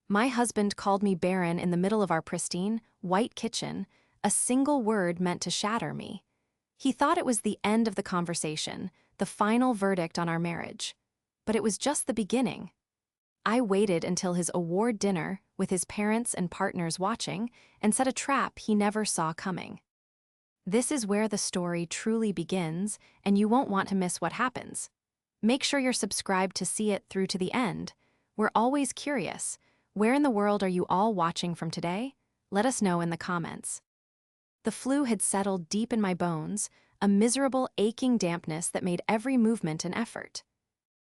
My husband called me Barren in the middle of our pristine, white kitchen, a single word meant to shatter me. He thought it was the end of the conversation, the final verdict on our marriage. But it was just the beginning. I waited until his award dinner, with his parents and partners watching, and set a trap he never saw coming. This is where the story truly begins, and you won't want to miss what happens. Make sure you're subscribed to see it through to the end. We're always curious. Where in the world are you all watching from today? Let us know in the comments. The flu had settled deep in my bones, a miserable, aching dampness that made every movement an effort.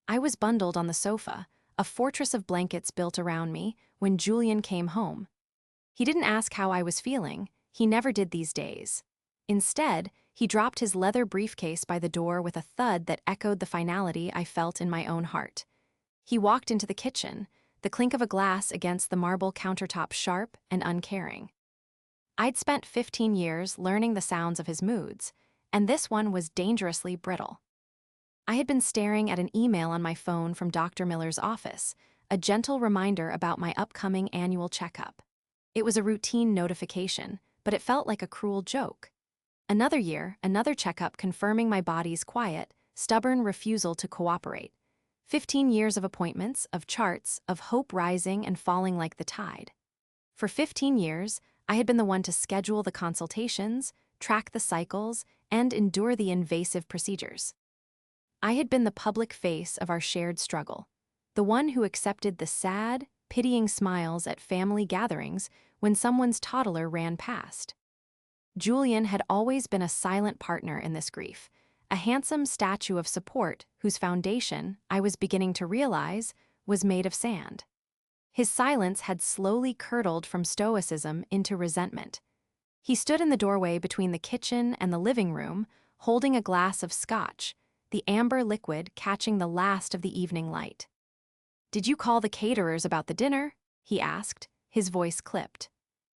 I was bundled on the sofa, a fortress of blankets built around me, when Julian came home. He didn't ask how I was feeling. He never did these days. Instead, he dropped his leather briefcase by the door with a thud that echoed the finality I felt in my own heart. He walked into the kitchen, the clink of a glass against the marble countertop sharp and uncaring. I'd spent 15 years learning the sounds of his moods, and this one was dangerously brittle. I had been staring at an email on my phone from Dr. Miller's office, a gentle reminder about my upcoming annual checkup. It was a routine notification, but it felt like a cruel joke. Another year, another checkup confirming my body's quiet, stubborn refusal to cooperate. 15 years of appointments, of charts, of hope rising and falling like the tide. For 15 years, I had been the one to schedule the consultations, track the cycles, and endure the invasive procedures. I had been the public face of our shared struggle, the one who accepted the sad, pitying smiles at family gatherings when someone's toddler ran past. Julian had always been a silent partner in this grief, a handsome statue of support whose foundation, I was beginning to realize, was made of sand. His silence had slowly curdled from stoicism into resentment. He stood in the doorway between the kitchen and the living room, holding a glass of scotch, the amber liquid catching the last of the evening light. "Did you call the caterers about the dinner?" he asked, his voice clipped.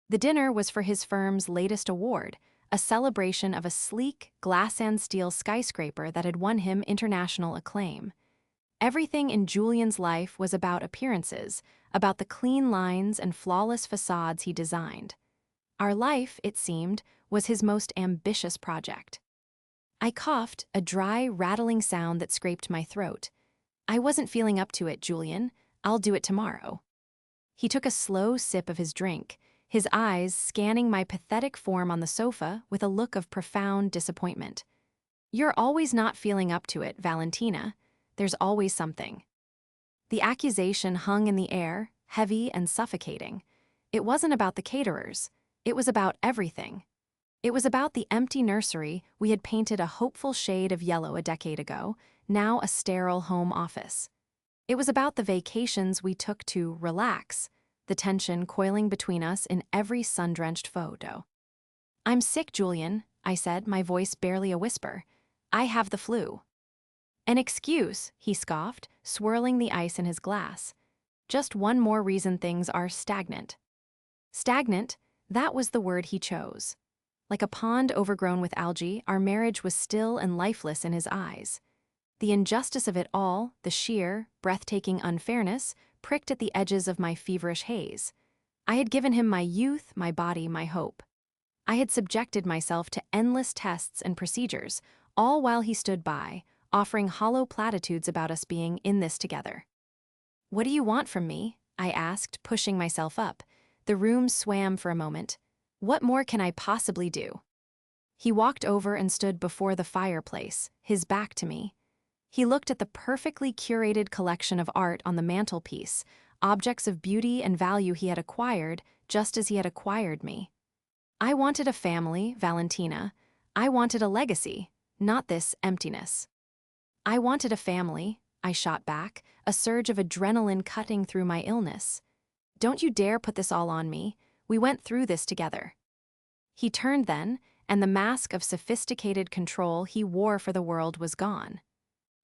The dinner was for his firm's latest award, a celebration of a sleek, glass and steel skyscraper that had won him international acclaim. Everything in Julian's life was about appearances, about the clean lines and flawless facades he designed. Our life, it seemed, was his most ambitious project. I coughed, a dry, rattling sound that scraped my throat. "I wasn't feeling up to it, Julian. I'll do it tomorrow." He took a slow sip of his drink, his eyes scanning my pathetic form on the sofa with a look of profound disappointment. "You're always not feeling up to it, Valentina. There's always something." The accusation hung in the air, heavy and suffocating. It wasn't about the caterers. It was about everything. It was about the empty nursery we had painted a hopeful shade of yellow a decade ago, now a sterile home office. It was about the vacations we took to relax, the tension coiling between us in every sun-drenched photo. "I'm sick, Julian," I said, my voice barely a whisper. "I have the flu." "An excuse," he scoffed, swirling the ice in his glass. "Just one more reason things are stagnant." Stagnant, that was the word he chose. Like a pond overgrown with algae, our marriage was still and lifeless in his eyes. The injustice of it all, the sheer, breathtaking unfairness, pricked at the edges of my feverish haze. I had given him my youth, my body, my hope. I had subjected myself to endless tests and procedures, all while he stood by, offering hollow platitudes about us being in this together. "What do you want from me?" I asked, pushing myself up. The room swam for a moment. "What more can I possibly do?" He walked over and stood before the fireplace, his back to me. He looked at the perfectly curated collection of art on the mantelpiece, objects of beauty and value he had acquired just as he had acquired me. "I wanted a family, Valentina. I wanted a legacy, not this emptiness." "I wanted a family," I shot back, a surge of adrenaline cutting through my illness. "Don't you dare put this all on me. We went through this together." He turned then, and the mask of sophisticated control he wore for the world was gone.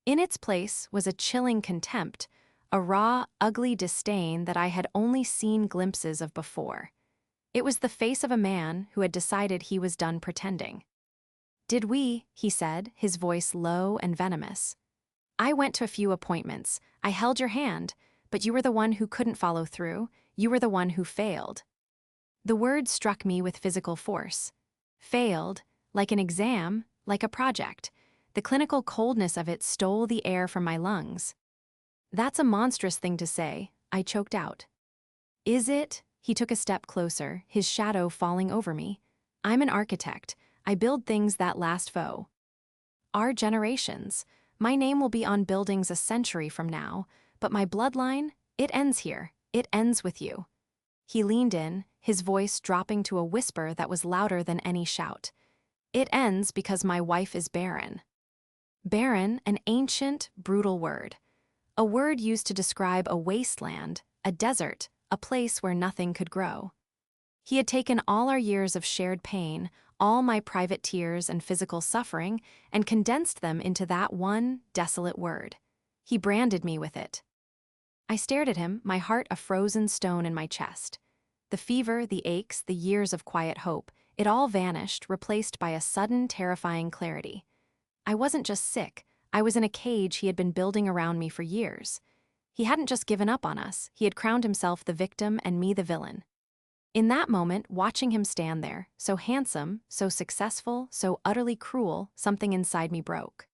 In its place was a chilling contempt, a raw, ugly disdain that I had only seen glimpses of before. It was the face of a man who had decided he was done pretending. "Did we?" he said, his voice low and venomous. "I went to a few appointments. I held your hand, but you were the one who couldn't follow through. You were the one who failed. The word struck me with physical force. Failed, like an exam, like a project. The clinical coldness of it stole the air from my lungs. That's a monstrous thing to say, I choked out. Is it? He took a step closer, his shadow falling over me. I'm an architect. I build things that last foe. Our generations. My name will be on buildings a century from now, but my bloodline, it ends here. It ends with you. He leaned in, his voice dropping to a whisper that was louder than any shout. It ends because my wife is barren. Barren, an ancient, brutal word. A word used to describe a wasteland, a desert, a place where nothing could grow. He had taken all our years of shared pain, all my private tears and physical suffering, and condensed them into that one desolate word. He branded me with it. I stared at him, my heart a frozen stone in my chest. The fever, the aches, the years of quiet hope, it all vanished, replaced by a sudden, terrifying clarity. I wasn't just sick, I was in a cage he had been building around me for years. He hadn't just given up on us, he had crowned himself the victim and me the villain. In that moment, watching him stand there, so handsome, so successful, so utterly cruel, something inside me broke.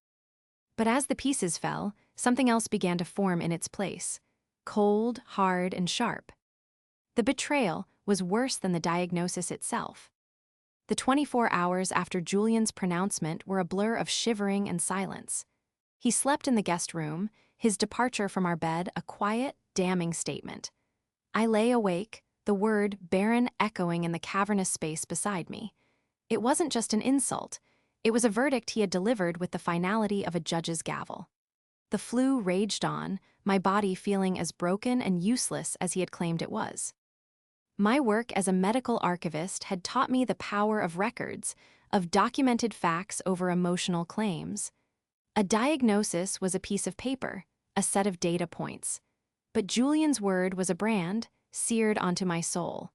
But as the pieces fell, something else began to form in its place. Cold, hard, and sharp. The betrayal was worse than the diagnosis itself. The 24 hours after Julian's pronouncement were a blur of shivering and silence. He slept in the guest room, his departure from our bed a quiet, damning statement. I lay awake, the word barren echoing in the cavernous space beside me. It wasn't just an insult. It was a verdict he had delivered with the finality of a judge's gavel. The flu raged on, my body feeling as broken and useless as he had claimed it was. My work as a medical archivist had taught me the power of records, of documented facts over emotional claims. A diagnosis was a piece of paper, a set of data points. But Julian's word was a brand, seared onto my soul.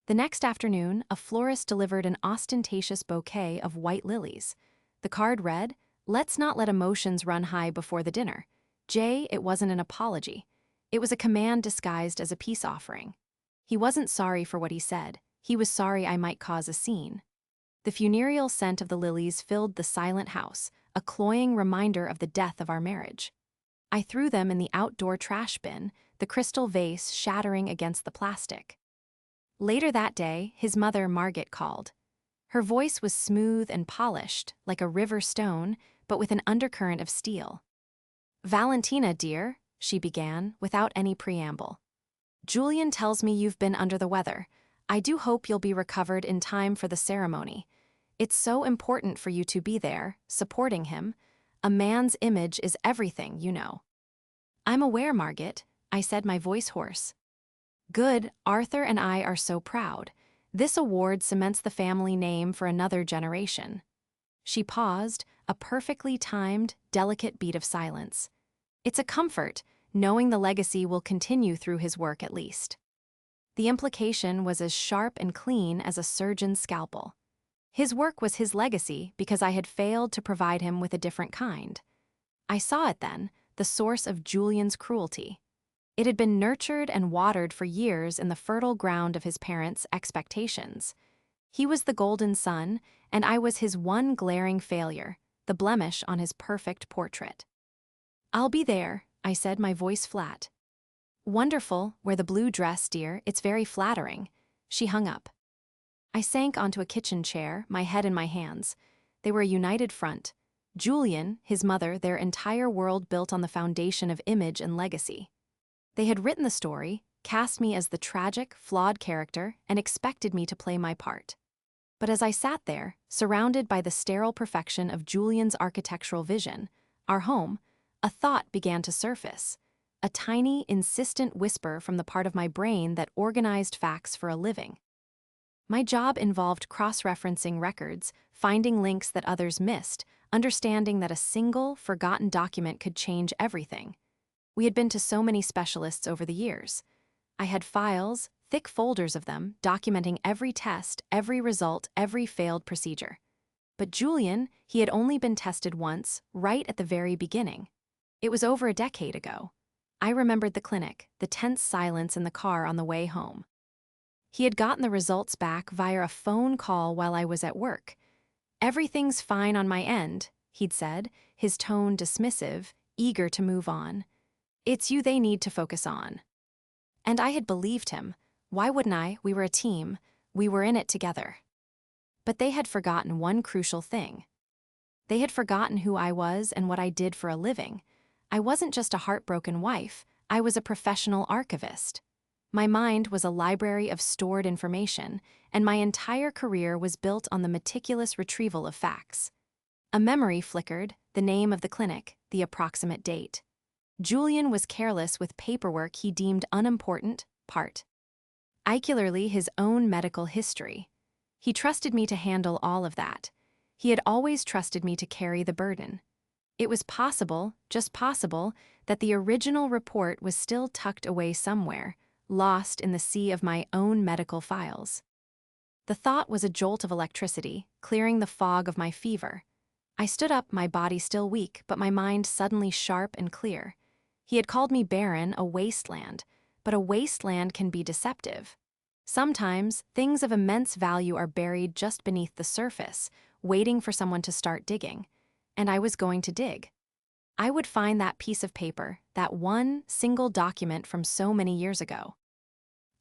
The next afternoon, a florist delivered an ostentatious bouquet of white lilies. The card read, "Let's not let emotions run high before the dinner." Jay, it wasn't an apology. It was a command disguised as a peace offering. He wasn't sorry for what he said. He was sorry I might cause a scene. The funereal scent of the lilies filled the silent house, a cloying reminder of the death of our marriage. I threw them in the outdoor trash bin, the crystal vase shattering against the plastic. Later that day, his mother, Margaret, called. Her voice was smooth and polished, like a river stone, but with an undercurrent of steel. "Valentina, dear," she began, without any preamble. "Julian tells me you've been under the weather. I do hope you'll be recovered in time for the ceremony. It's so important for you to be there, supporting him. A man's image is everything, you know." "I'm aware, Margaret," I said, my voice hoarse. "Good, Arthur and I are so proud. This award cements the family name for another generation." She paused, a perfectly timed, delicate beat of silence. "It's a comfort, knowing the legacy will continue through his work at least." The implication was as sharp and clean as a surgeon's scalpel. His work was his legacy because I had failed to provide him with a different kind. I saw it then, the source of Julian's cruelty. It had been nurtured and watered for years in the fertile ground of his parents' expectations. He was the golden son, and I was his one glaring failure, the blemish on his perfect portrait. "I'll be there," I said, my voice flat. "Wonderful, wear the blue dress, dear, it's very flattering." She hung up. I sank onto a kitchen chair, my head in my hands. They were a united front. Julian, his mother, their entire world built on the foundation of image and legacy. They had written the story, cast me as the tragic, flawed character, and expected me to play my part. But as I sat there, surrounded by the sterile perfection of Julian's architectural vision, our home, a thought began to surface. A tiny, insistent whisper from the part of my brain that organized facts for a living. My job involved cross-referencing records, finding links that others missed, understanding that a single, forgotten document could change everything. We had been to so many specialists over the years. I had files, thick folders of them, documenting every test, every result, every failed procedure. But Julian, he had only been tested once, right at the very beginning. It was over a decade ago. I remembered the clinic, the tense silence in the car on the way home. He had gotten the results back via a phone call while I was at work. "Everything's fine on my end," he'd said, his tone dismissive, eager to move on. "It's you they need to focus on." And I had believed him. Why wouldn't I? We were a team. We were in it together. But they had forgotten one crucial thing. They had forgotten who I was and what I did for a living. I wasn't just a heartbroken wife, I was a professional archivist. My mind was a library of stored information, and my entire career was built on the meticulous retrieval of facts. A memory flickered, the name of the clinic, the approximate date. Julian was careless with paperwork he deemed unimportant, particularly his own medical history. He trusted me to handle all of that. He had always trusted me to carry the burden. It was possible, just possible, that the original report was still tucked away somewhere, lost in the sea of my own medical files. The thought was a jolt of electricity, clearing the fog of my fever. I stood up, my body still weak, but my mind suddenly sharp and clear. He had called me barren, a wasteland, but a wasteland can be deceptive. Sometimes, things of immense value are buried just beneath the surface, waiting for someone to start digging. And I was going to dig. I would find that piece of paper, that one single document from so many years ago.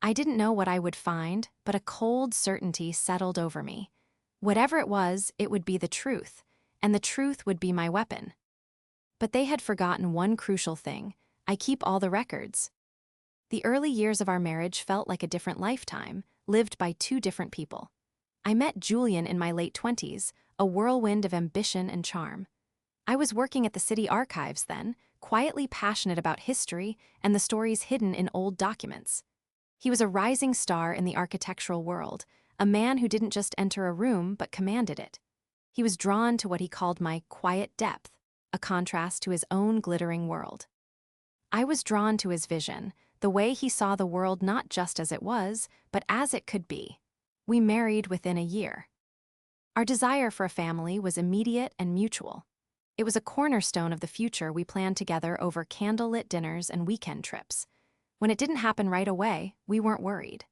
I didn't know what I would find, but a cold certainty settled over me. Whatever it was, it would be the truth, and the truth would be my weapon. But they had forgotten one crucial thing. I keep all the records. The early years of our marriage felt like a different lifetime, lived by two different people. I met Julian in my late 20s, a whirlwind of ambition and charm. I was working at the city archives then, quietly passionate about history and the stories hidden in old documents. He was a rising star in the architectural world, a man who didn't just enter a room but commanded it. He was drawn to what he called my quiet depth, a contrast to his own glittering world. I was drawn to his vision, the way he saw the world not just as it was, but as it could be. We married within a year. Our desire for a family was immediate and mutual. It was a cornerstone of the future we planned together over candlelit dinners and weekend trips. When it didn't happen right away, we weren't worried.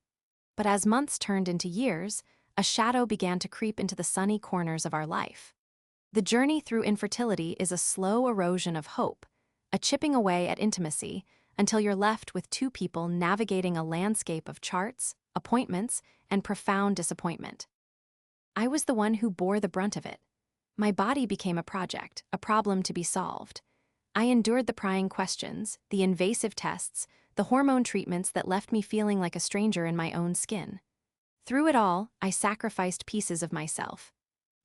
But as months turned into years, a shadow began to creep into the sunny corners of our life. The journey through infertility is a slow erosion of hope, a chipping away at intimacy until you're left with two people navigating a landscape of charts, appointments, and profound disappointment. I was the one who bore the brunt of it. My body became a project, a problem to be solved. I endured the prying questions, the invasive tests, the hormone treatments that left me feeling like a stranger in my own skin. Through it all, I sacrificed pieces of myself.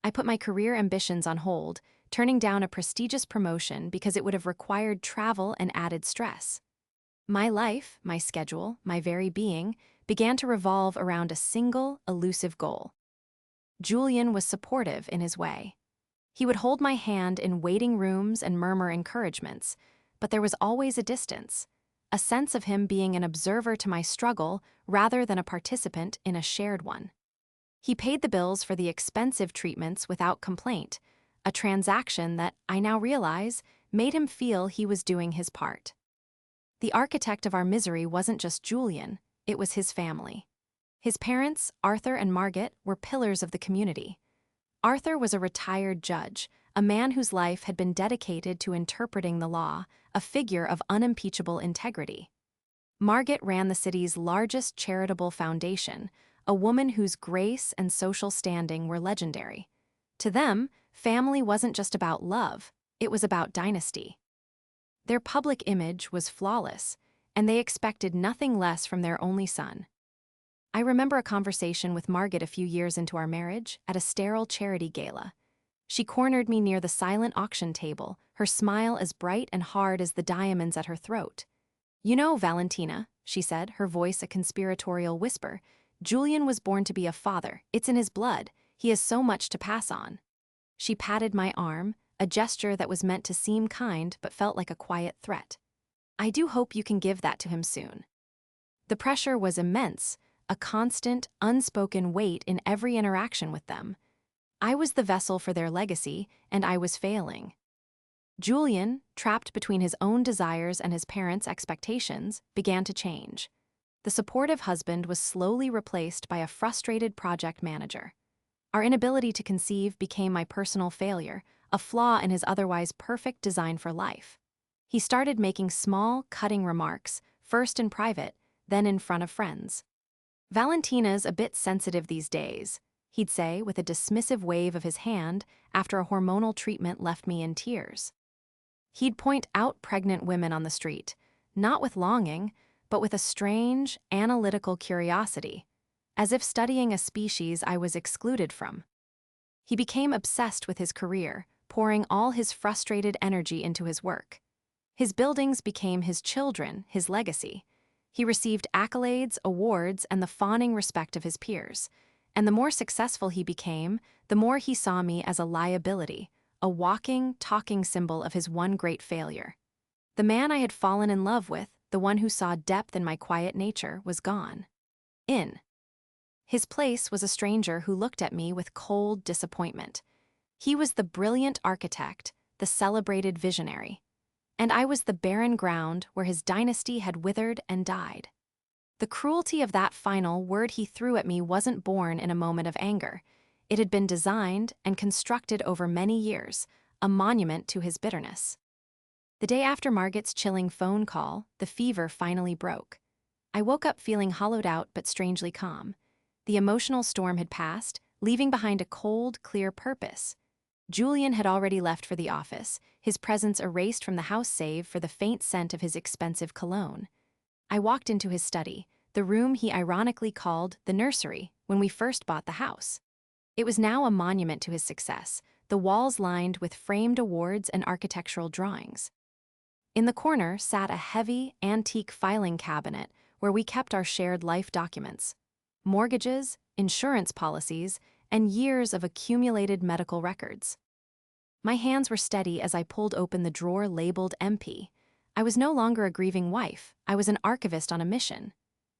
I put my career ambitions on hold, turning down a prestigious promotion because it would have required travel and added stress. My life, my schedule, my very being, began to revolve around a single, elusive goal. Julian was supportive in his way. He would hold my hand in waiting rooms and murmur encouragements, but there was always a distance, a sense of him being an observer to my struggle rather than a participant in a shared one. He paid the bills for the expensive treatments without complaint, a transaction that, I now realize, made him feel he was doing his part. The architect of our misery wasn't just Julian, it was his family. His parents, Arthur and Margaret, were pillars of the community. Arthur was a retired judge, a man whose life had been dedicated to interpreting the law, a figure of unimpeachable integrity. Margaret ran the city's largest charitable foundation, a woman whose grace and social standing were legendary. To them, family wasn't just about love, it was about dynasty. Their public image was flawless, and they expected nothing less from their only son. I remember a conversation with Margaret a few years into our marriage at a sterile charity gala. She cornered me near the silent auction table, her smile as bright and hard as the diamonds at her throat. "You know, Valentina," she said, her voice a conspiratorial whisper, "Julian was born to be a father. It's in his blood. He has so much to pass on." She patted my arm, a gesture that was meant to seem kind but felt like a quiet threat. "I do hope you can give that to him soon." The pressure was immense, a constant, unspoken weight in every interaction with them. I was the vessel for their legacy, and I was failing. Julian, trapped between his own desires and his parents' expectations, began to change. The supportive husband was slowly replaced by a frustrated project manager. Our inability to conceive became my personal failure, a flaw in his otherwise perfect design for life. He started making small, cutting remarks, first in private, then in front of friends. "Valentina's a bit sensitive these days," he'd say with a dismissive wave of his hand after a hormonal treatment left me in tears. He'd point out pregnant women on the street, not with longing, but with a strange, analytical curiosity, as if studying a species I was excluded from. He became obsessed with his career, pouring all his frustrated energy into his work. His buildings became his children, his legacy. He received accolades, awards, and the fawning respect of his peers. And the more successful he became, the more he saw me as a liability, a walking, talking symbol of his one great failure. The man I had fallen in love with, the one who saw depth in my quiet nature, was gone. In his place was a stranger who looked at me with cold disappointment. He was the brilliant architect, the celebrated visionary. And I was the barren ground where his dynasty had withered and died. The cruelty of that final word he threw at me wasn't born in a moment of anger. It had been designed and constructed over many years, a monument to his bitterness. The day after Margit's chilling phone call, the fever finally broke. I woke up feeling hollowed out but strangely calm. The emotional storm had passed, leaving behind a cold, clear purpose. Julian had already left for the office, his presence erased from the house save for the faint scent of his expensive cologne. I walked into his study, the room he ironically called the nursery when we first bought the house. It was now a monument to his success, the walls lined with framed awards and architectural drawings. In the corner sat a heavy, antique filing cabinet where we kept our shared life documents, mortgages, insurance policies, and years of accumulated medical records. My hands were steady as I pulled open the drawer labeled MP. I was no longer a grieving wife, I was an archivist on a mission.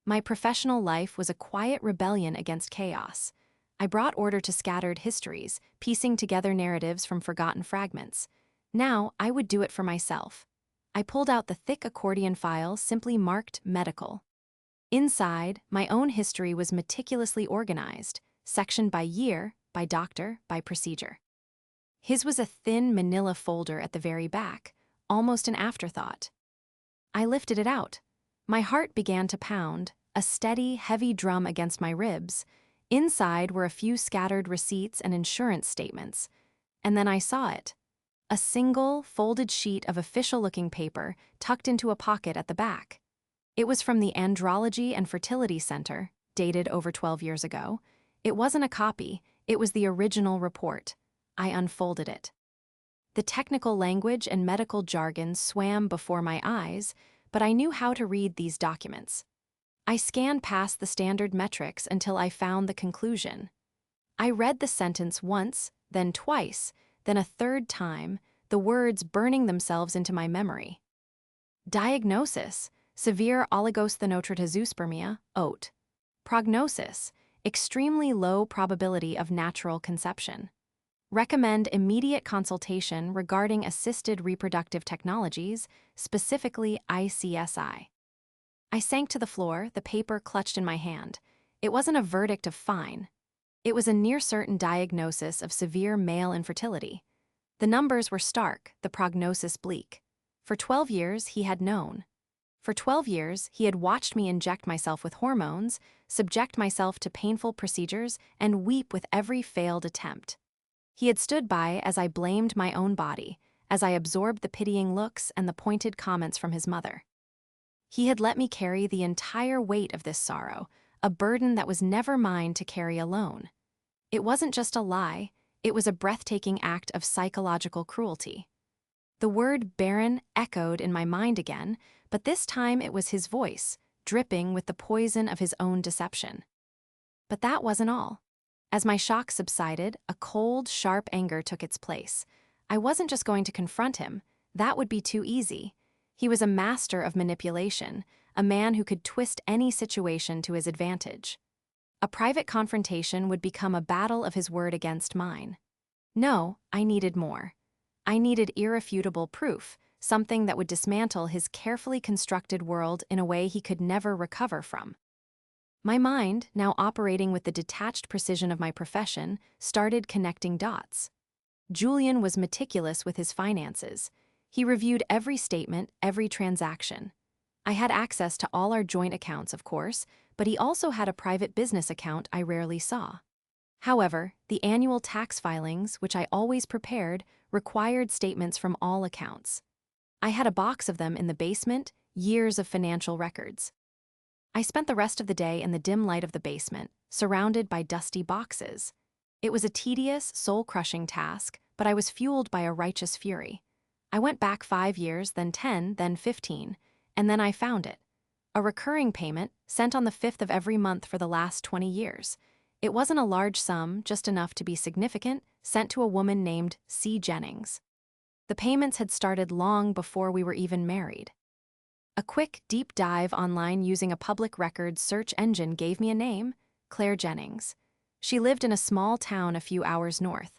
My professional life was a quiet rebellion against chaos. I brought order to scattered histories, piecing together narratives from forgotten fragments. Now I would do it for myself. I pulled out the thick accordion file simply marked medical. Inside, my own history was meticulously organized, sectioned by year, by doctor, by procedure. His was a thin manila folder at the very back, almost an afterthought. I lifted it out. My heart began to pound, a steady, heavy drum against my ribs. Inside were a few scattered receipts and insurance statements. And then I saw it. A single, folded sheet of official-looking paper tucked into a pocket at the back. It was from the Andrology and Fertility Center, dated over 12 years ago. It wasn't a copy, it was the original report. I unfolded it. The technical language and medical jargon swam before my eyes, but I knew how to read these documents. I scanned past the standard metrics until I found the conclusion. I read the sentence once, then twice, then a third time, the words burning themselves into my memory. Diagnosis: severe oligosthenotritozoospermia, OAT. Prognosis: extremely low probability of natural conception. Recommend immediate consultation regarding assisted reproductive technologies, specifically ICSI. I sank to the floor, the paper clutched in my hand. It wasn't a verdict of fine. It was a near-certain diagnosis of severe male infertility. The numbers were stark, the prognosis bleak. For 12 years, he had known. For 12 years, he had watched me inject myself with hormones, subject myself to painful procedures, and weep with every failed attempt. He had stood by as I blamed my own body, as I absorbed the pitying looks and the pointed comments from his mother. He had let me carry the entire weight of this sorrow, a burden that was never mine to carry alone. It wasn't just a lie, it was a breathtaking act of psychological cruelty. The word Barren echoed in my mind again, but this time it was his voice, dripping with the poison of his own deception. But that wasn't all. As my shock subsided, a cold, sharp anger took its place. I wasn't just going to confront him. That would be too easy. He was a master of manipulation, a man who could twist any situation to his advantage. A private confrontation would become a battle of his word against mine. No, I needed more. I needed irrefutable proof, something that would dismantle his carefully constructed world in a way he could never recover from. My mind, now operating with the detached precision of my profession, started connecting dots. Julian was meticulous with his finances. He reviewed every statement, every transaction. I had access to all our joint accounts, of course, but he also had a private business account I rarely saw. However, the annual tax filings, which I always prepared, required statements from all accounts. I had a box of them in the basement, years of financial records. I spent the rest of the day in the dim light of the basement, surrounded by dusty boxes. It was a tedious, soul-crushing task, but I was fueled by a righteous fury. I went back 5 years, then 10, then 15, and then I found it. A recurring payment, sent on the 5th of every month for the last 20 years. It wasn't a large sum, just enough to be significant, sent to a woman named C. Jennings. The payments had started long before we were even married. A quick, deep dive online using a public records search engine gave me a name, Claire Jennings. She lived in a small town a few hours north.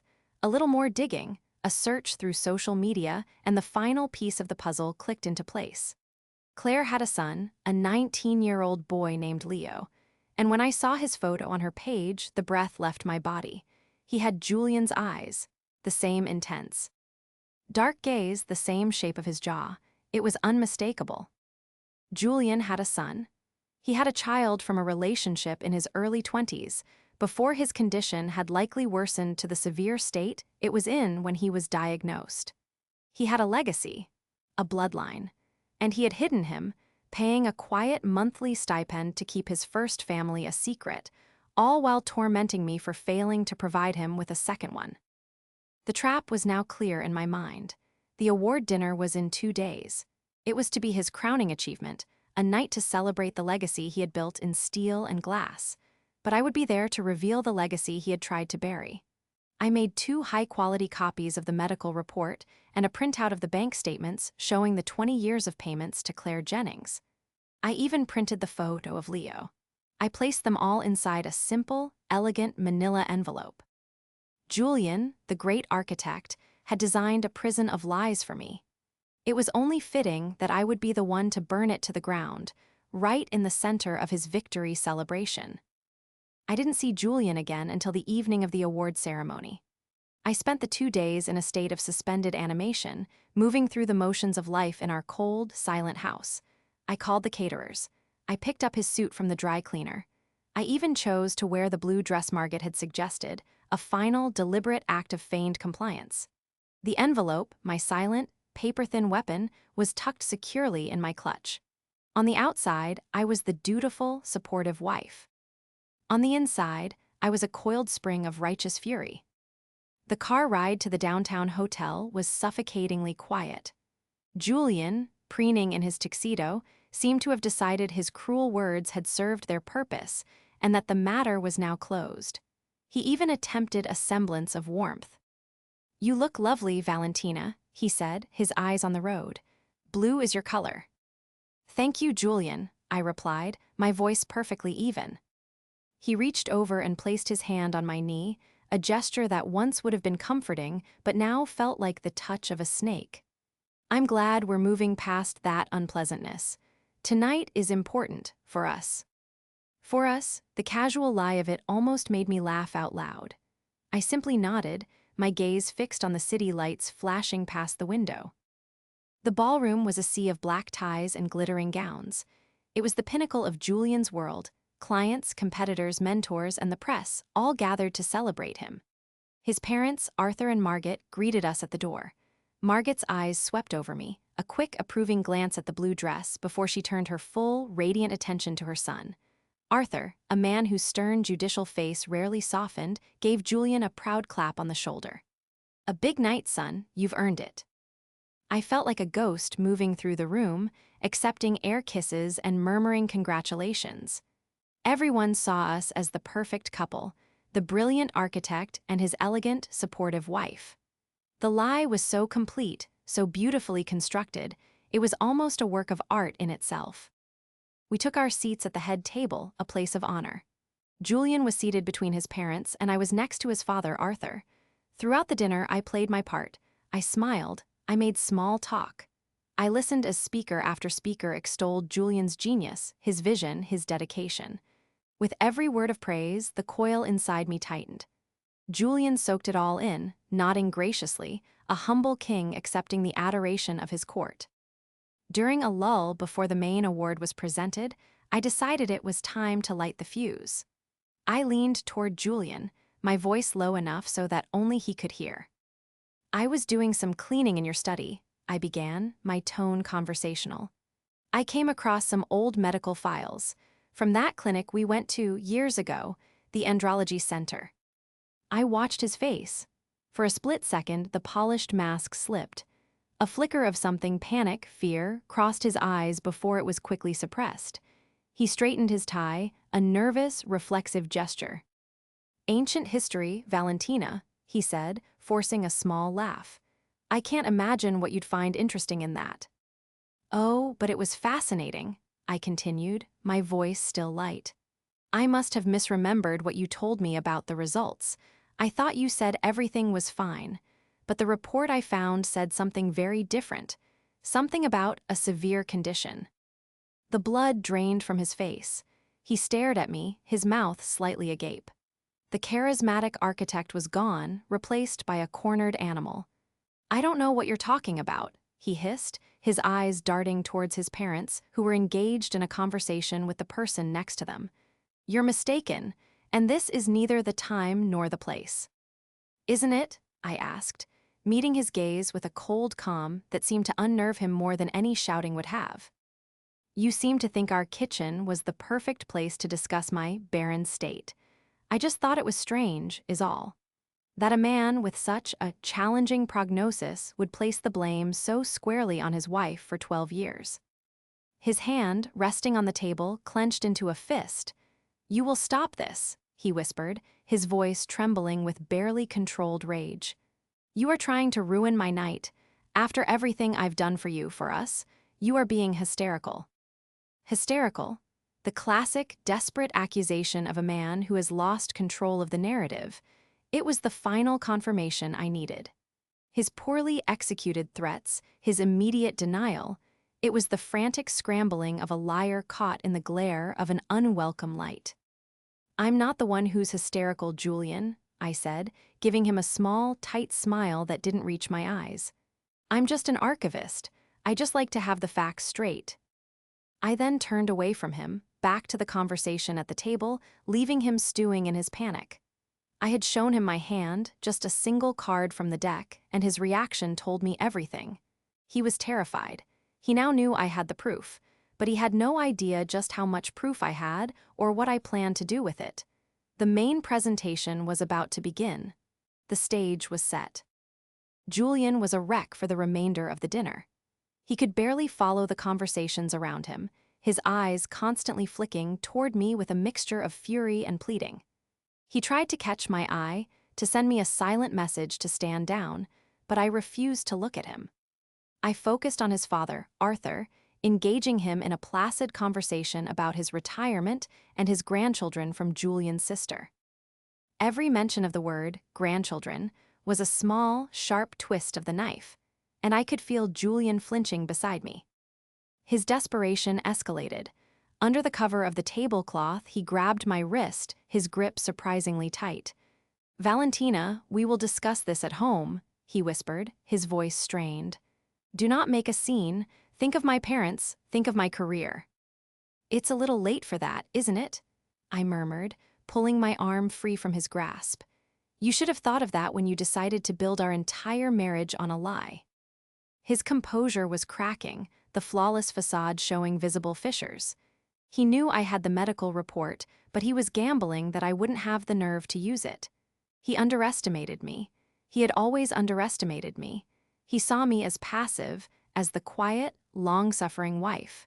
A little more digging, a search through social media, and the final piece of the puzzle clicked into place. Claire had a son, a 19-year-old boy named Leo, and when I saw his photo on her page, the breath left my body. He had Julian's eyes, the same intense. Dark gaze, the same shape of his jaw. It was unmistakable. Julian had a son. He had a child from a relationship in his early 20s, before his condition had likely worsened to the severe state it was in when he was diagnosed. He had a legacy, a bloodline, and he had hidden him, paying a quiet monthly stipend to keep his first family a secret, all while tormenting me for failing to provide him with a second one. The trap was now clear in my mind. The award dinner was in 2 days. It was to be his crowning achievement, a night to celebrate the legacy he had built in steel and glass. But I would be there to reveal the legacy he had tried to bury. I made 2 high-quality copies of the medical report and a printout of the bank statements showing the 20 years of payments to Claire Jennings. I even printed the photo of Leo. I placed them all inside a simple, elegant manila envelope. Julian, the great architect, had designed a prison of lies for me. It was only fitting that I would be the one to burn it to the ground, right in the center of his victory celebration. I didn't see Julian again until the evening of the award ceremony. I spent the 2 days in a state of suspended animation, moving through the motions of life in our cold, silent house. I called the caterers. I picked up his suit from the dry cleaner. I even chose to wear the blue dress Margaret had suggested, a final, deliberate act of feigned compliance. The envelope, my silent, paper-thin weapon, was tucked securely in my clutch. On the outside, I was the dutiful, supportive wife. On the inside, I was a coiled spring of righteous fury. The car ride to the downtown hotel was suffocatingly quiet. Julian, preening in his tuxedo, seemed to have decided his cruel words had served their purpose and that the matter was now closed. He even attempted a semblance of warmth. "You look lovely, Valentina," he said, his eyes on the road. "Blue is your color." "Thank you, Julian," I replied, my voice perfectly even. He reached over and placed his hand on my knee, a gesture that once would have been comforting, but now felt like the touch of a snake. "I'm glad we're moving past that unpleasantness. Tonight is important for us." For us, the casual lie of it almost made me laugh out loud. I simply nodded, my gaze fixed on the city lights flashing past the window. The ballroom was a sea of black ties and glittering gowns. It was the pinnacle of Julian's world. Clients, competitors, mentors, and the press all gathered to celebrate him. His parents, Arthur and Margaret, greeted us at the door. Margaret's eyes swept over me, a quick, approving glance at the blue dress before she turned her full, radiant attention to her son. Arthur, a man whose stern, judicial face rarely softened, gave Julian a proud clap on the shoulder. "A big night, son, you've earned it." I felt like a ghost moving through the room, accepting air kisses and murmuring congratulations. Everyone saw us as the perfect couple, the brilliant architect and his elegant, supportive wife. The lie was so complete, so beautifully constructed, it was almost a work of art in itself. We took our seats at the head table, a place of honor. Julian was seated between his parents, and I was next to his father, Arthur. Throughout the dinner, I played my part, I smiled. I made small talk. I listened as speaker after speaker extolled Julian's genius, his vision, his dedication. With every word of praise, the coil inside me tightened. Julian soaked it all in, nodding graciously, a humble king accepting the adoration of his court. During a lull before the main award was presented, I decided it was time to light the fuse. I leaned toward Julian, my voice low enough so that only he could hear. "I was doing some cleaning in your study," I began, my tone conversational. "I came across some old medical files. From that clinic we went to years ago, the Andrology Center." I watched his face. For a split second, the polished mask slipped. A flicker of something panic, fear, crossed his eyes before it was quickly suppressed. He straightened his tie, a nervous, reflexive gesture. "Ancient history, Valentina," he said, forcing a small laugh. "I can't imagine what you'd find interesting in that." "Oh, but it was fascinating," I continued, my voice still light. "I must have misremembered what you told me about the results. I thought you said everything was fine, but the report I found said something very different, something about a severe condition." The blood drained from his face. He stared at me, his mouth slightly agape. The charismatic architect was gone, replaced by a cornered animal. "I don't know what you're talking about," he hissed, his eyes darting towards his parents, who were engaged in a conversation with the person next to them. "You're mistaken, and this is neither the time nor the place." "Isn't it?" I asked, meeting his gaze with a cold calm that seemed to unnerve him more than any shouting would have. "You seem to think our kitchen was the perfect place to discuss my barren state. I just thought it was strange, is all. That a man with such a challenging prognosis would place the blame so squarely on his wife for 12 years. His hand, resting on the table, clenched into a fist. "You will stop this," he whispered, his voice trembling with barely controlled rage. "You are trying to ruin my night. After everything I've done for you, for us, you are being hysterical." Hysterical? The classic, desperate accusation of a man who has lost control of the narrative. It was the final confirmation I needed. His poorly executed threats, his immediate denial, it was the frantic scrambling of a liar caught in the glare of an unwelcome light. "I'm not the one who's hysterical, Julian," I said, giving him a small, tight smile that didn't reach my eyes. "I'm just an archivist. I just like to have the facts straight." I then turned away from him, back to the conversation at the table, leaving him stewing in his panic. I had shown him my hand, just a single card from the deck, and his reaction told me everything. He was terrified. He now knew I had the proof, but he had no idea just how much proof I had or what I planned to do with it. The main presentation was about to begin. The stage was set. Julian was a wreck for the remainder of the dinner. He could barely follow the conversations around him, his eyes constantly flicking toward me with a mixture of fury and pleading. He tried to catch my eye, to send me a silent message to stand down, but I refused to look at him. I focused on his father, Arthur, engaging him in a placid conversation about his retirement and his grandchildren from Julian's sister. Every mention of the word grandchildren was a small, sharp twist of the knife, and I could feel Julian flinching beside me. His desperation escalated. Under the cover of the tablecloth, he grabbed my wrist, his grip surprisingly tight. "Valentina, we will discuss this at home," he whispered, his voice strained. "Do not make a scene. Think of my parents, think of my career." "It's a little late for that, isn't it?" I murmured, pulling my arm free from his grasp. "You should have thought of that when you decided to build our entire marriage on a lie." His composure was cracking, the flawless facade showing visible fissures. He knew I had the medical report, but he was gambling that I wouldn't have the nerve to use it. He underestimated me. He had always underestimated me. He saw me as passive, as the quiet, long-suffering wife.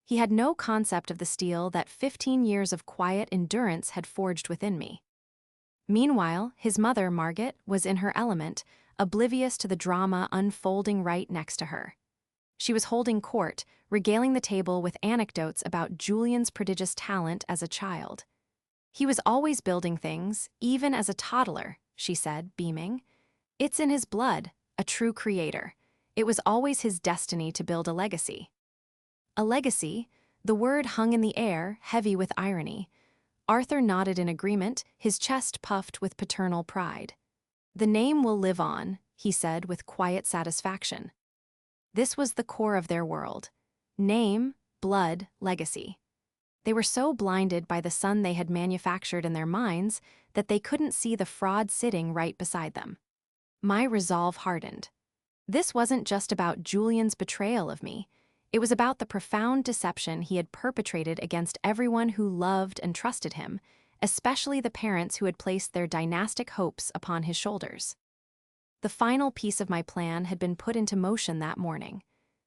He had no concept of the steel that 15 years of quiet endurance had forged within me. Meanwhile, his mother, Margaret, was in her element, oblivious to the drama unfolding right next to her. She was holding court, regaling the table with anecdotes about Julian's prodigious talent as a child. "He was always building things, even as a toddler," she said, beaming. "It's in his blood," a true creator. It was always his destiny to build a legacy. A legacy? The word hung in the air, heavy with irony. Arthur nodded in agreement, his chest puffed with paternal pride. "The name will live on," he said with quiet satisfaction. This was the core of their world. Name, blood, legacy. They were so blinded by the son they had manufactured in their minds that they couldn't see the fraud sitting right beside them. My resolve hardened. This wasn't just about Julian's betrayal of me. It was about the profound deception he had perpetrated against everyone who loved and trusted him, especially the parents who had placed their dynastic hopes upon his shoulders. The final piece of my plan had been put into motion that morning.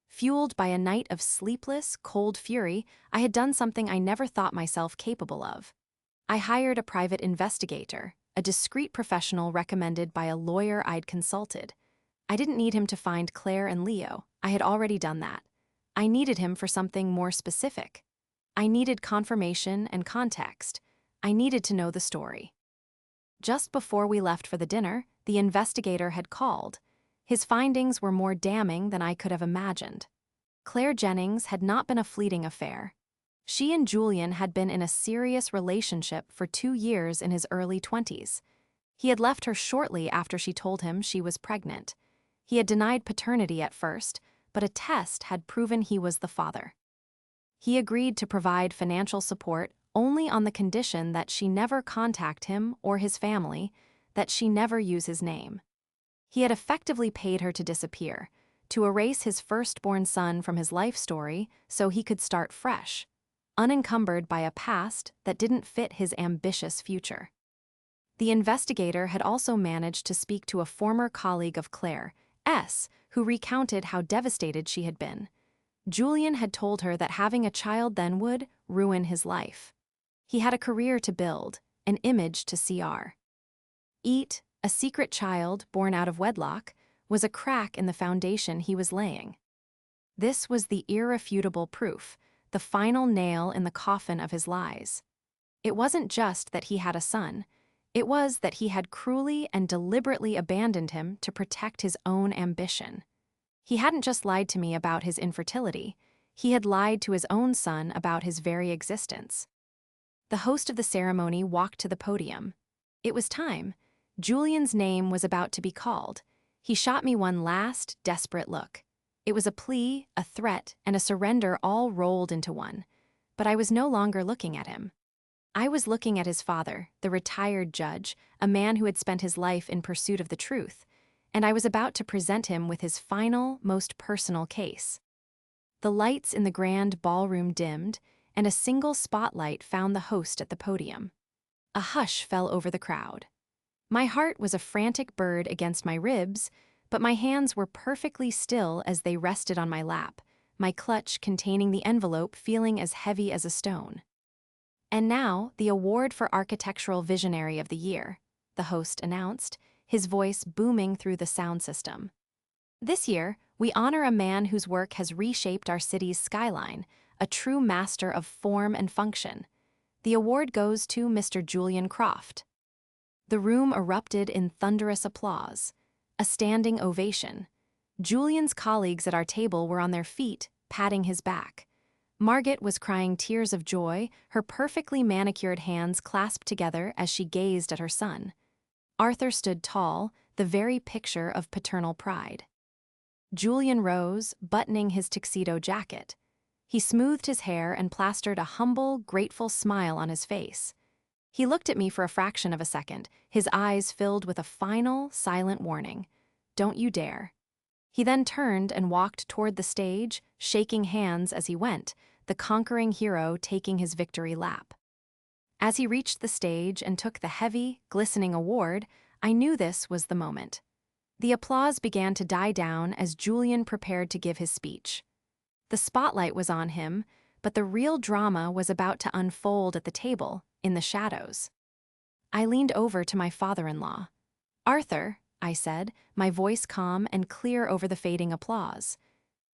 Fueled by a night of sleepless, cold fury, I had done something I never thought myself capable of. I hired a private investigator, a discreet professional recommended by a lawyer I'd consulted. I didn't need him to find Claire and Leo. I had already done that. I needed him for something more specific. I needed confirmation and context. I needed to know the story. Just before we left for the dinner, the investigator had called. His findings were more damning than I could have imagined. Claire Jennings had not been a fleeting affair. She and Julian had been in a serious relationship for 2 years in his early 20s. He had left her shortly after she told him she was pregnant. He had denied paternity at first, but a test had proven he was the father. He agreed to provide financial support only on the condition that she never contact him or his family, that she never use his name. He had effectively paid her to disappear, to erase his firstborn son from his life story so he could start fresh, unencumbered by a past that didn't fit his ambitious future. The investigator had also managed to speak to a former colleague of Claire, S., who recounted how devastated she had been. Julian had told her that having a child then would ruin his life. He had a career to build, an image to CR. Eat, a secret child born out of wedlock, was a crack in the foundation he was laying. This was the irrefutable proof, the final nail in the coffin of his lies. It wasn't just that he had a son. It was that he had cruelly and deliberately abandoned him to protect his own ambition. He hadn't just lied to me about his infertility. He had lied to his own son about his very existence. The host of the ceremony walked to the podium. It was time. Julian's name was about to be called. He shot me one last, desperate look. It was a plea, a threat, and a surrender all rolled into one. But I was no longer looking at him. I was looking at his father, the retired judge, a man who had spent his life in pursuit of the truth, and I was about to present him with his final, most personal case. The lights in the grand ballroom dimmed, and a single spotlight found the host at the podium. A hush fell over the crowd. My heart was a frantic bird against my ribs, but my hands were perfectly still as they rested on my lap, my clutch containing the envelope feeling as heavy as a stone. "And now, the award for Architectural Visionary of the Year," the host announced, his voice booming through the sound system. "This year, we honor a man whose work has reshaped our city's skyline, a true master of form and function. The award goes to Mr. Julian Croft." The room erupted in thunderous applause, a standing ovation. Julian's colleagues at our table were on their feet, patting his back. Margaret was crying tears of joy, her perfectly manicured hands clasped together as she gazed at her son. Arthur stood tall, the very picture of paternal pride. Julian rose, buttoning his tuxedo jacket. He smoothed his hair and plastered a humble, grateful smile on his face. He looked at me for a fraction of a second, his eyes filled with a final, silent warning. "Don't you dare." He then turned and walked toward the stage, shaking hands as he went, the conquering hero taking his victory lap. As he reached the stage and took the heavy, glistening award, I knew this was the moment. The applause began to die down as Julian prepared to give his speech. The spotlight was on him, but the real drama was about to unfold at the table, in the shadows. I leaned over to my father-in-law. "Arthur," I said, my voice calm and clear over the fading applause.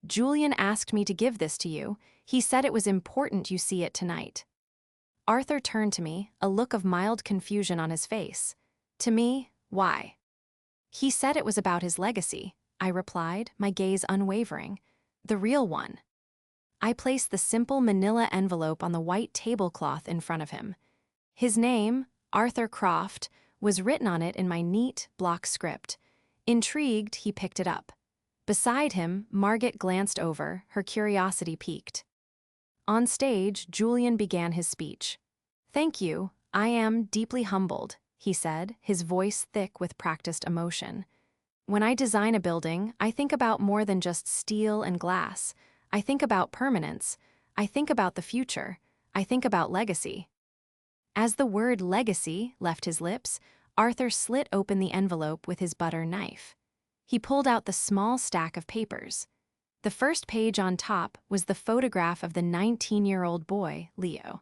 "Julian asked me to give this to you. He said it was important you see it tonight." Arthur turned to me, a look of mild confusion on his face. "To me, why?" "He said it was about his legacy," I replied, my gaze unwavering. The real one. I placed the simple manila envelope on the white tablecloth in front of him. His name, Arthur Croft, was written on it in my neat block script. Intrigued, he picked it up. Beside him, Margaret glanced over, her curiosity piqued. On stage, Julian began his speech. "Thank you, I am deeply humbled," he said, his voice thick with practiced emotion. "When I design a building, I think about more than just steel and glass. I think about permanence. I think about the future. I think about legacy." As the word legacy left his lips, Arthur slit open the envelope with his butter knife. He pulled out the small stack of papers. The first page on top was the photograph of the 19-year-old boy, Leo.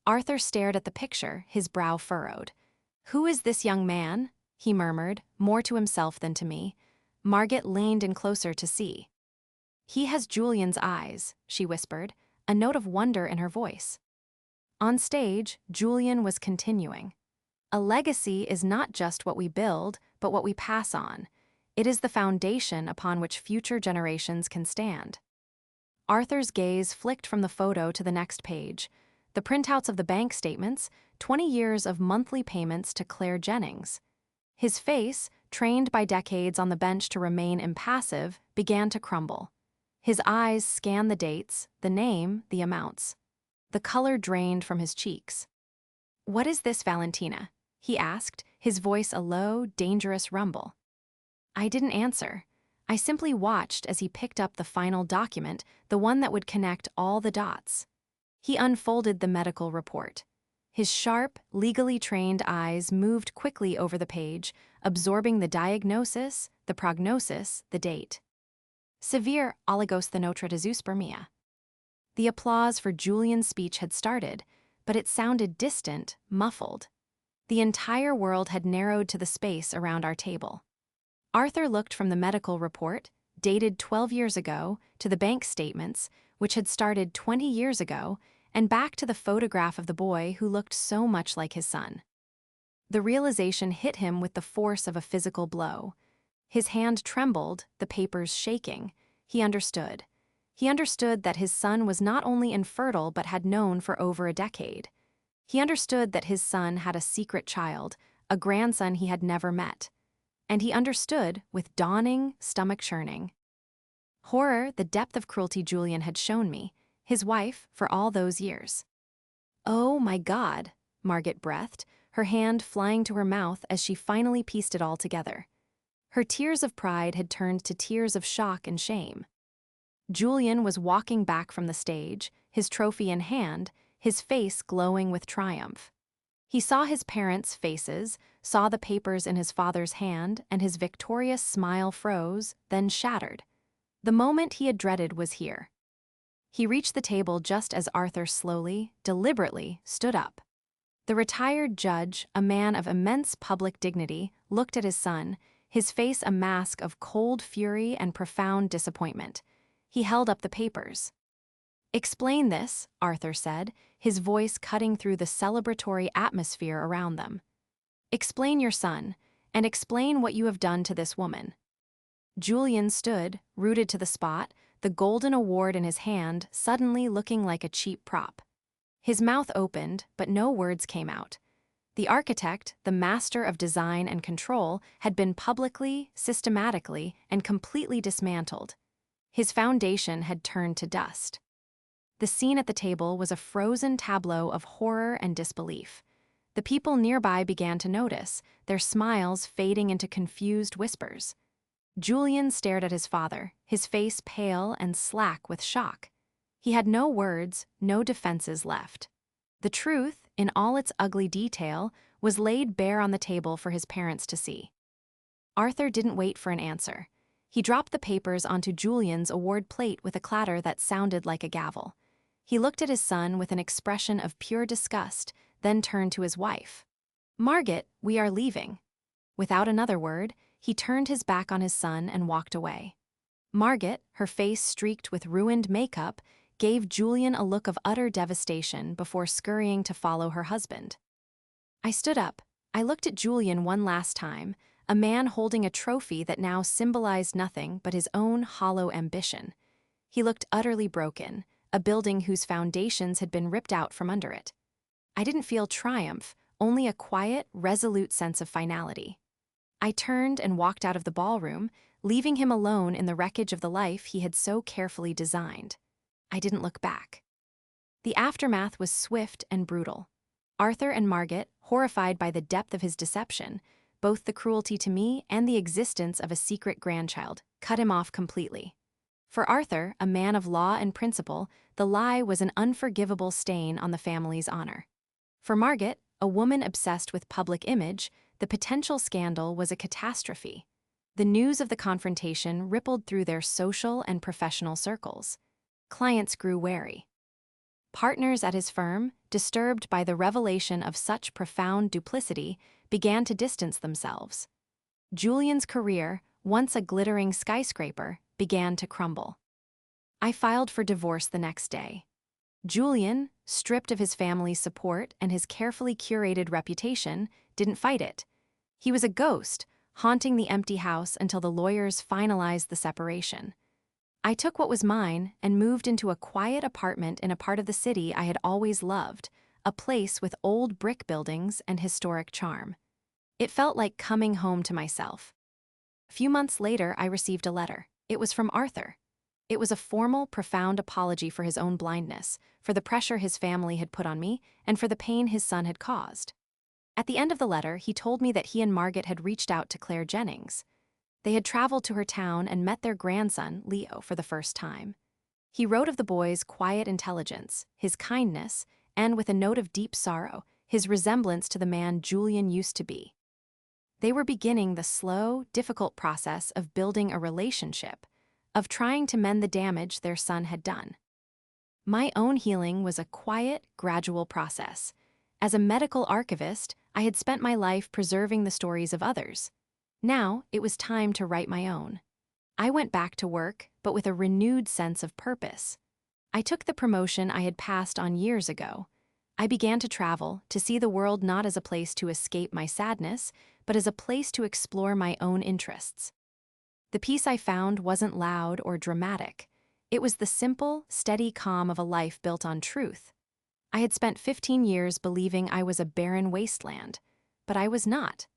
Arthur stared at the picture, his brow furrowed. "Who is this young man?" he murmured, more to himself than to me. Margaret leaned in closer to see. "He has Julian's eyes," she whispered, a note of wonder in her voice. On stage, Julian was continuing. "A legacy is not just what we build, but what we pass on. It is the foundation upon which future generations can stand." Arthur's gaze flicked from the photo to the next page. The printouts of the bank statements, 20 years of monthly payments to Claire Jennings. His face, trained by decades on the bench to remain impassive, began to crumble. His eyes scanned the dates, the name, the amounts. The color drained from his cheeks. "What is this, Valentina?" he asked, his voice a low, dangerous rumble. I didn't answer. I simply watched as he picked up the final document, the one that would connect all the dots. He unfolded the medical report. His sharp, legally trained eyes moved quickly over the page, absorbing the diagnosis, the prognosis, the date. Severe oligosthenotratizoospermia. The applause for Julian's speech had started, but it sounded distant, muffled. The entire world had narrowed to the space around our table. Arthur looked from the medical report, dated 12 years ago, to the bank statements, which had started 20 years ago, and back to the photograph of the boy who looked so much like his son. The realization hit him with the force of a physical blow. His hand trembled, the papers shaking. He understood. He understood that his son was not only infertile but had known for over a decade. He understood that his son had a secret child, a grandson he had never met. And he understood, with dawning, stomach-churning horror, the depth of cruelty Julian had shown me, his wife, for all those years. "Oh my God," Margaret breathed, her hand flying to her mouth as she finally pieced it all together. Her tears of pride had turned to tears of shock and shame. Julian was walking back from the stage, his trophy in hand, his face glowing with triumph. He saw his parents' faces, saw the papers in his father's hand, and his victorious smile froze, then shattered. The moment he had dreaded was here. He reached the table just as Arthur slowly, deliberately, stood up. The retired judge, a man of immense public dignity, looked at his son, his face a mask of cold fury and profound disappointment. He held up the papers. "Explain this," Arthur said, his voice cutting through the celebratory atmosphere around them. "Explain your son, and explain what you have done to this woman." Julian stood, rooted to the spot, the golden award in his hand suddenly looking like a cheap prop. His mouth opened, but no words came out. The architect, the master of design and control, had been publicly, systematically, and completely dismantled. His foundation had turned to dust. The scene at the table was a frozen tableau of horror and disbelief. The people nearby began to notice, their smiles fading into confused whispers. Julian stared at his father, his face pale and slack with shock. He had no words, no defenses left. The truth, in all its ugly detail, was laid bare on the table for his parents to see. Arthur didn't wait for an answer. He dropped the papers onto Julian's award plate with a clatter that sounded like a gavel. He looked at his son with an expression of pure disgust, then turned to his wife. "Margaret, we are leaving." Without another word, he turned his back on his son and walked away. Margaret, her face streaked with ruined makeup, gave Julian a look of utter devastation before scurrying to follow her husband. I stood up. I looked at Julian one last time, a man holding a trophy that now symbolized nothing but his own hollow ambition. He looked utterly broken, a building whose foundations had been ripped out from under it. I didn't feel triumph, only a quiet, resolute sense of finality. I turned and walked out of the ballroom, leaving him alone in the wreckage of the life he had so carefully designed. I didn't look back. The aftermath was swift and brutal. Arthur and Margaret, horrified by the depth of his deception, both the cruelty to me and the existence of a secret grandchild, cut him off completely. For Arthur, a man of law and principle, the lie was an unforgivable stain on the family's honor. For Margaret, a woman obsessed with public image, the potential scandal was a catastrophe. The news of the confrontation rippled through their social and professional circles. Clients grew wary. Partners at his firm, disturbed by the revelation of such profound duplicity, began to distance themselves. Julian's career, once a glittering skyscraper, began to crumble. I filed for divorce the next day. Julian, stripped of his family's support and his carefully curated reputation, didn't fight it. He was a ghost, haunting the empty house until the lawyers finalized the separation. I took what was mine and moved into a quiet apartment in a part of the city I had always loved, a place with old brick buildings and historic charm. It felt like coming home to myself. A few months later, I received a letter. It was from Arthur. It was a formal, profound apology for his own blindness, for the pressure his family had put on me, and for the pain his son had caused. At the end of the letter, he told me that he and Margaret had reached out to Claire Jennings. They had traveled to her town and met their grandson, Leo, for the first time. He wrote of the boy's quiet intelligence, his kindness, and with a note of deep sorrow, his resemblance to the man Julian used to be. They were beginning the slow, difficult process of building a relationship, of trying to mend the damage their son had done. My own healing was a quiet, gradual process. As a medical archivist, I had spent my life preserving the stories of others. Now, it was time to write my own. I went back to work, but with a renewed sense of purpose. I took the promotion I had passed on years ago. I began to travel, to see the world not as a place to escape my sadness, but as a place to explore my own interests. The peace I found wasn't loud or dramatic. It was the simple, steady calm of a life built on truth. I had spent 15 years believing I was a barren wasteland, but I was not.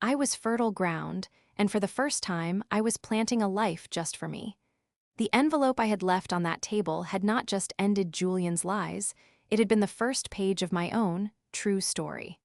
I was fertile ground, and for the first time, I was planting a life just for me. The envelope I had left on that table had not just ended Julian's lies, it had been the first page of my own, true story.